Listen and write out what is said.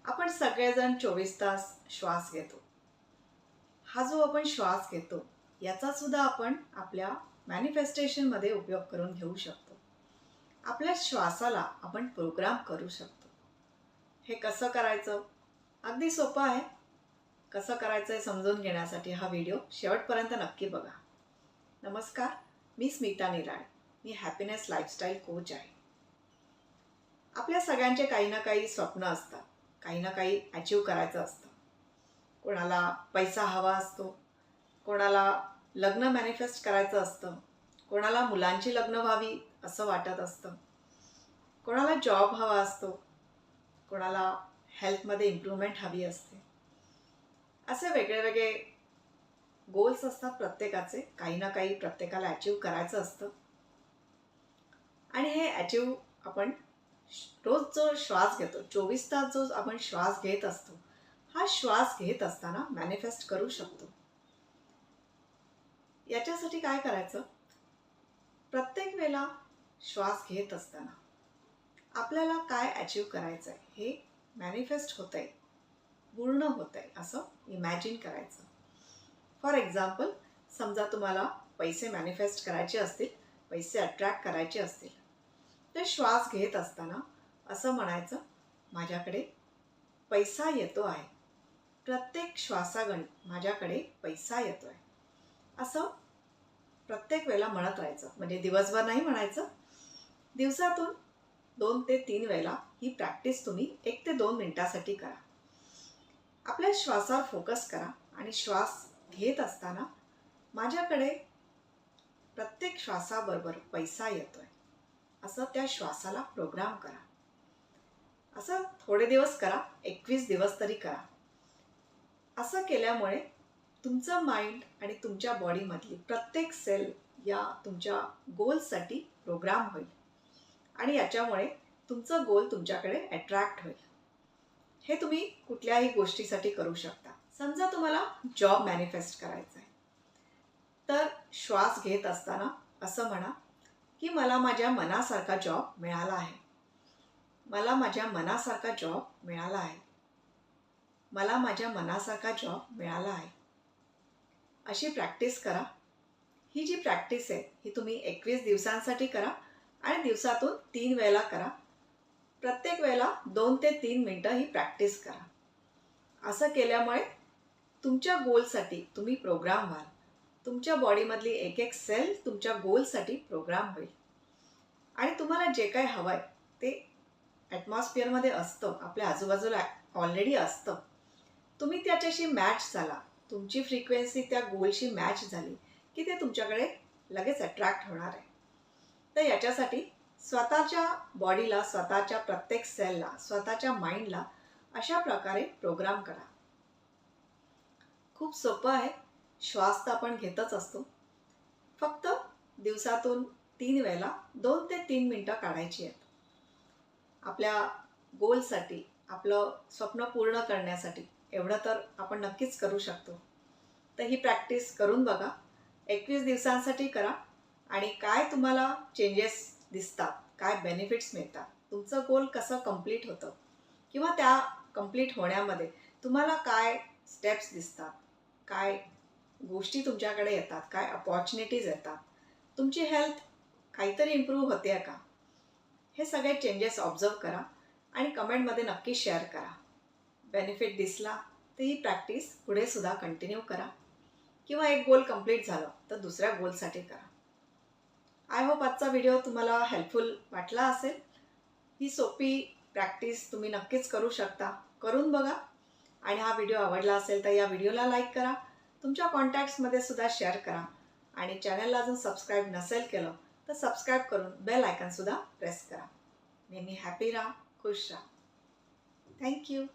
आपण सगळेजण 24 तास श्वास घेतो. हा जो आपण श्वास घेतो याचा सुद्धा आपण आपल्या मॅनिफेस्टेशनमध्ये उपयोग करून घेऊ शकतो. आपल्या श्वासाला आपण प्रोग्राम करू शकतो. हे कसं करायचं? अगदी सोपं आहे. कसं करायचं हे समजून घेण्यासाठी हा व्हिडिओ शेवटपर्यंत नक्की बघा. नमस्कार, मी स्मिता निराळे. मी हॅपीनेस लाईफस्टाईल कोच आहे. आपल्या सगळ्यांचे काही ना काही स्वप्न असतात, काही ना काही अचीव करायचं असतं. कोणाला पैसा हवा असतो, कोणाला लग्न मॅनिफेस्ट करायचं असतं, कोणाला मुलांची लग्न व्हावी असं वाटत असतं, कोणाला जॉब हवा असतो, कोणाला हेल्थमध्ये इम्प्रूव्हमेंट हवी असते. असे वेगळे गोल्स असतात प्रत्येकाचे. काही ना काही प्रत्येकाला अचीव करायचं असतं. आणि हे अचीव आपण रोज जो श्वास घेतो, 24 तास जो आपण श्वास घेत असतो, हा श्वास घेत असताना मॅनिफेस्ट करू शकतो. याच्यासाठी काय करायचं? प्रत्येक वेळेला श्वास घेत असताना आपल्याला काय अचीव करायचं आहे हे मॅनिफेस्ट होत आहे, पूर्ण होत आहे असं इमॅजिन करायचं. फॉर एक्झाम्पल, समजा तुम्हाला पैसे मॅनिफेस्ट करायचे असतील, पैसे अट्रॅक्ट करायचे असतील, तर श्वास घेत असताना असं म्हणायचं, माझ्याकडे पैसा येतो आहे. प्रत्येक श्वासागणी माझ्याकडे पैसा येतो आहे. असं प्रत्येक वेळेला म्हणत राहायचं. म्हणजे दिवसभर नाही म्हणायचं. दिवसातून 2 ते 3 वेळेला ही प्रॅक्टिस तुम्ही 1 ते 2 मिनिटासाठी करा. आपल्या श्वासावर फोकस करा आणि श्वास घेत असताना माझ्याकडे प्रत्येक श्वासाबरोबर पैसा येतोय असं त्या श्वासाला प्रोग्राम करा. असं थोडे दिवस करा, 21 दिवस तरी करा. असं केल्यामुळे तुमचं माइंड आणि तुमच्या बॉडीमधली प्रत्येक सेल या तुमच्या गोलसाठी प्रोग्राम होईल आणि याच्यामुळे तुमचं गोल तुमच्याकडे अट्रॅक्ट होईल. हे तुम्ही कुठल्याही गोष्टीसाठी करू शकता. समजा तुम्हाला जॉब मॅनिफेस्ट करायचा आहे, तर श्वास घेत असताना असं म्हणा की मला माझ्या मनासारखा जॉब मिळाला आहे. मला माझ्या मनासारखा जॉब मिळाला आहे. मला माझ्या मनासारखा जॉब मिळाला आहे. अशी प्रॅक्टिस करा. ही जी प्रॅक्टिस आहे ही तुम्ही 21 दिवसांसाठी करा आणि दिवसातून 3 वेळेला करा. प्रत्येक वेळेला 2 ते 3 मिनटं ही प्रॅक्टिस करा. असं केल्यामुळे तुमच्या गोलसाठी तुम्ही प्रोग्राम व्हाल. तुमच्या बॉडीमधली एक सेल तुमच्या गोलसाठी प्रोग्राम होईल आणि तुम्हाला जे काही हवं आहे ते ॲटमॉस्फिअरमध्ये असतं, आपल्या आजूबाजूला ऑलरेडी असतं. तुम्ही त्याच्याशी मॅच झाला, तुमची फ्रिक्वेन्सी त्या गोलशी मॅच झाली की ते तुमच्याकडे लगेच अट्रॅक्ट होणार आहे. तर याच्यासाठी स्वतःच्या बॉडीला, स्वतःच्या प्रत्येक सेलला, स्वतःच्या माइंडला अशा प्रकारे प्रोग्राम करा. खूप सोपं आहे. श्वास तर आपण घेतच असतो. फक्त दिवसातून 3 वेळेला 2 ते 3 मिनटं काढायची आहेत. आपल्या गोलसाठी, आपलं स्वप्न पूर्ण करण्यासाठी एवढं तर आपण नक्कीच करू शकतो. तर ही प्रॅक्टिस करून बघा. 21 दिवसांसाठी करा आणि काय तुम्हाला चेंजेस दिसतात, काय बेनिफिट्स मिळतात, तुमचं गोल कसं कंप्लीट होतं किंवा त्या कंप्लीट होण्यामध्ये तुम्हाला काय स्टेप्स दिसतात, काय गोष्टी तुमच्याकडे येतात, काय अपॉर्च्युनिटीज येतात, तुमची हेल्थ काहीतरी इम्प्रूव्ह होते का, हे सगळे चेंजेस ऑब्झर्व करा आणि कमेंटमध्ये नक्की शेअर करा. बेनिफिट दिसला तर ही प्रॅक्टिस पुढे सुद्धा कंटिन्यू करा किंवा एक गोल कंप्लीट झालं तर दुसऱ्या गोलसाठी करा. आय होप आजचा व्हिडिओ तुम्हाला हेल्पफुल वाटला असेल. ही सोपी प्रॅक्टिस तुम्ही नक्कीच करू शकता. करून बघा आणि हा व्हिडिओ आवडला असेल तर या व्हिडिओला लाईक करा, तुमच्या कॉन्टॅक्ट्समध्ये सुद्धा शेअर करा आणि चॅनलला अजून सबस्क्राईब नसेल केलं तर सबस्क्राईब करून बेल आयकॉनसुद्धा प्रेस करा. नेहमी हॅपी राहा, खुश राहा. थँक्यू.